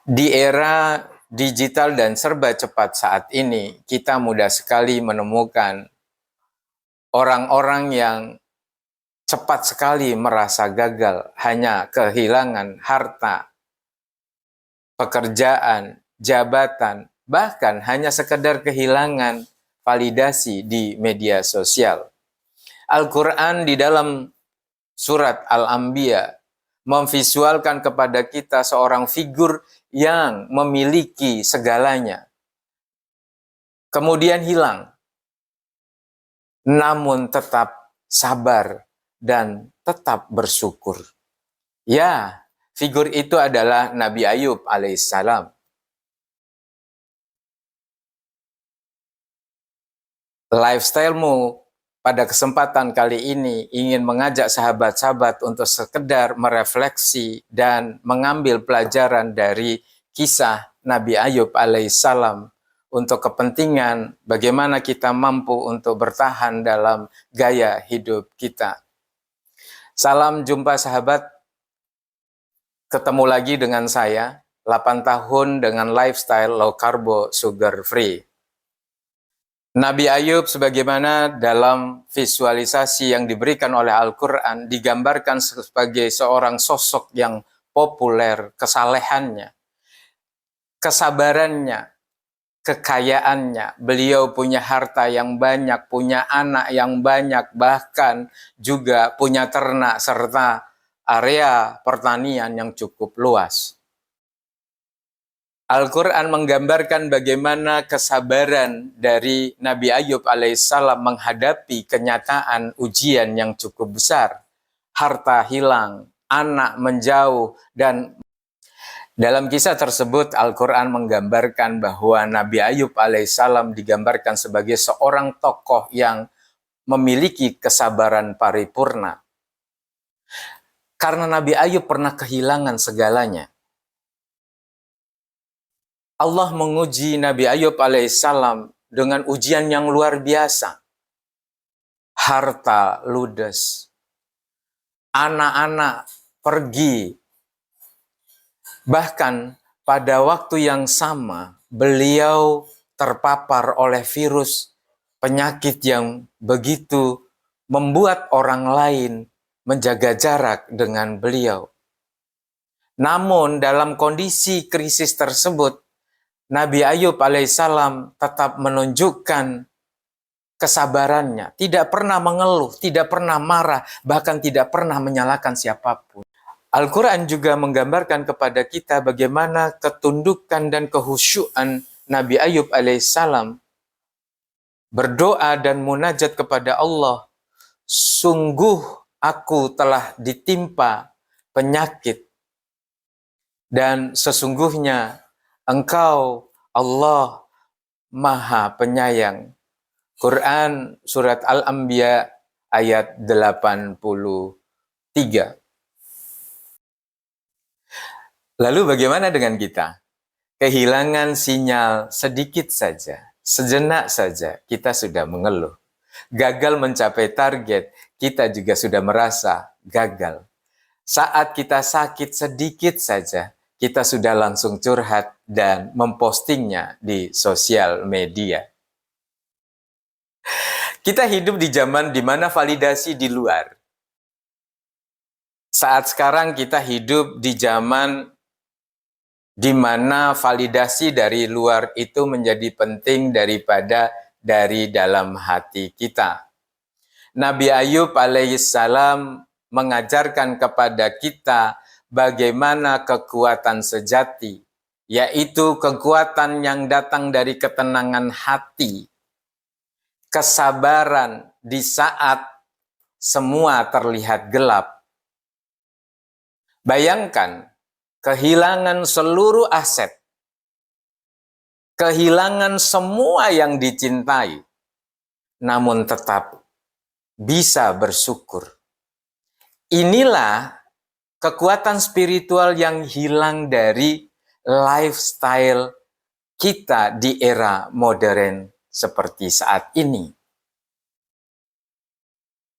Di era digital dan serba cepat saat ini, kita mudah sekali menemukan orang-orang yang cepat sekali merasa gagal, hanya kehilangan harta, pekerjaan, jabatan, bahkan hanya sekedar kehilangan validasi di media sosial. Al-Quran di dalam surat Al-Anbiya memvisualkan kepada kita seorang figur yang memiliki segalanya, kemudian hilang, namun tetap sabar dan tetap bersyukur. Ya, figur itu adalah Nabi Ayub alaihissalam. Lifestyle-mu pada kesempatan kali ini ingin mengajak sahabat-sahabat untuk sekedar merefleksi dan mengambil pelajaran dari kisah Nabi Ayub alaihissalam untuk kepentingan bagaimana kita mampu untuk bertahan dalam gaya hidup kita. Salam jumpa sahabat, ketemu lagi dengan saya, 8 tahun dengan lifestyle low carbo sugar free. Nabi Ayub sebagaimana dalam visualisasi yang diberikan oleh Al-Quran digambarkan sebagai seorang sosok yang populer, kesalehannya, kesabarannya, kekayaannya. Beliau punya harta yang banyak, punya anak yang banyak, bahkan juga punya ternak serta area pertanian yang cukup luas. Al-Quran menggambarkan bagaimana kesabaran dari Nabi Ayub alaihissalam menghadapi kenyataan ujian yang cukup besar. Harta hilang, anak menjauh, dan dalam kisah tersebut Al-Quran menggambarkan bahwa Nabi Ayub alaihissalam digambarkan sebagai seorang tokoh yang memiliki kesabaran paripurna. Karena Nabi Ayub pernah kehilangan segalanya, Allah menguji Nabi Ayub alaihissalam dengan ujian yang luar biasa. Harta ludes, anak-anak pergi. Bahkan pada waktu yang sama, beliau terpapar oleh virus penyakit yang begitu membuat orang lain menjaga jarak dengan beliau. Namun dalam kondisi krisis tersebut, Nabi Ayub alaihissalam tetap menunjukkan kesabarannya, tidak pernah mengeluh, tidak pernah marah, bahkan tidak pernah menyalahkan siapapun. Al-Quran juga menggambarkan kepada kita bagaimana ketundukan dan kehusyuan Nabi Ayub alaihissalam berdoa dan munajat kepada Allah. Sungguh aku telah ditimpa penyakit dan sesungguhnya Engkau Allah Maha Penyayang. Quran Surat Al-Anbiya ayat 83. Lalu bagaimana dengan kita? Kehilangan sinyal sedikit saja, sejenak saja, kita sudah mengeluh. Gagal mencapai target, kita juga sudah merasa gagal. Saat kita sakit sedikit saja, kita sudah langsung curhat dan mempostingnya di sosial media. Kita hidup di zaman di mana validasi di luar. Saat sekarang kita hidup di zaman di mana validasi dari luar itu menjadi penting daripada dari dalam hati kita. Nabi Ayub alaihissalam mengajarkan kepada kita bagaimana kekuatan sejati, yaitu kekuatan yang datang dari ketenangan hati, kesabaran di saat semua terlihat gelap. Bayangkan, kehilangan seluruh aset, kehilangan semua yang dicintai, namun tetap bisa bersyukur. Inilah kekuatan spiritual yang hilang dari lifestyle kita di era modern seperti saat ini.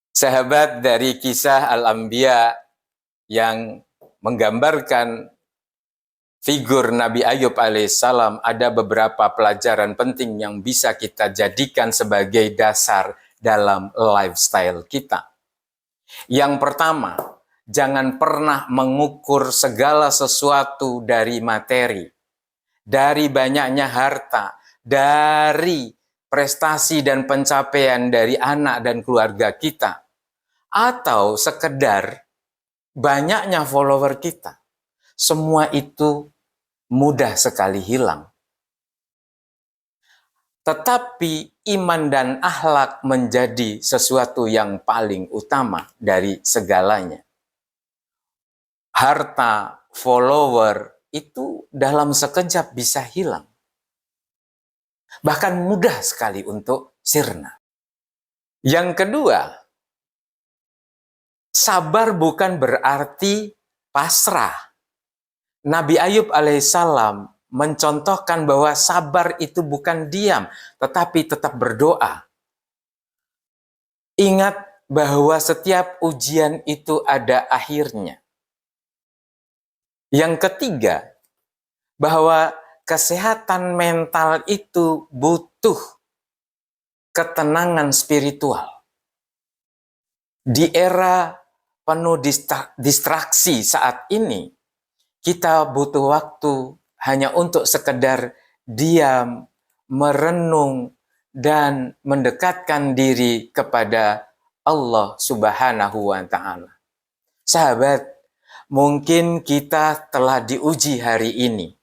Sahabat, dari kisah Al-Anbiya yang menggambarkan figur Nabi Ayub alaihissalam, ada beberapa pelajaran penting yang bisa kita jadikan sebagai dasar dalam lifestyle kita. Yang pertama, jangan pernah mengukur segala sesuatu dari materi, dari banyaknya harta, dari prestasi dan pencapaian dari anak dan keluarga kita, atau sekedar banyaknya follower kita. Semua itu mudah sekali hilang. Tetapi iman dan akhlak menjadi sesuatu yang paling utama dari segalanya. Harta, follower itu dalam sekejap bisa hilang. Bahkan mudah sekali untuk sirna. Yang kedua, sabar bukan berarti pasrah. Nabi Ayub alaihissalam mencontohkan bahwa sabar itu bukan diam, tetapi tetap berdoa. Ingat bahwa setiap ujian itu ada akhirnya. Yang ketiga, bahwa kesehatan mental itu butuh ketenangan spiritual. Di era penuh distraksi saat ini, kita butuh waktu hanya untuk sekedar diam, merenung, dan mendekatkan diri kepada Allah Subhanahu wa Ta'ala. Sahabat, mungkin kita telah diuji hari ini.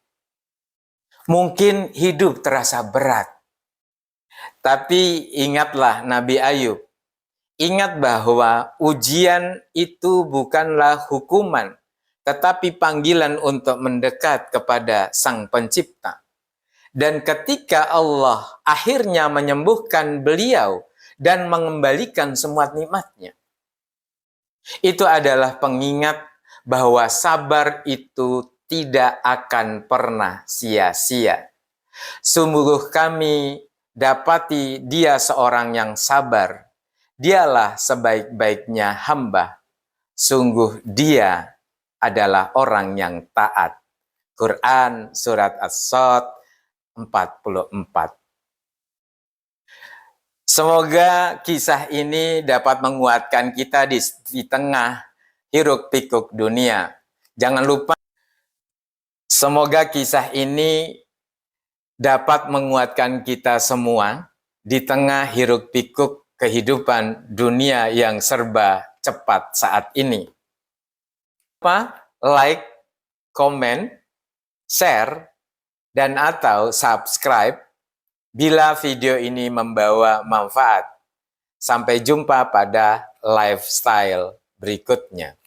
Mungkin hidup terasa berat. Tapi ingatlah Nabi Ayub. Ingat bahwa ujian itu bukanlah hukuman, tetapi panggilan untuk mendekat kepada Sang Pencipta. Dan ketika Allah akhirnya menyembuhkan beliau dan mengembalikan semua nikmatnya, itu adalah pengingat bahwa sabar itu tidak akan pernah sia-sia. Sungguh kami dapati dia seorang yang sabar. Dialah sebaik-baiknya hamba. Sungguh dia adalah orang yang taat. Quran Surat As-Sod 44. Semoga kisah ini dapat menguatkan kita di tengah hiruk-pikuk dunia. Jangan lupa, semoga kisah ini dapat menguatkan kita semua di tengah hiruk-pikuk kehidupan dunia yang serba cepat saat ini. Like, komen, share, dan atau subscribe bila video ini membawa manfaat. Sampai jumpa pada lifestyle berikutnya.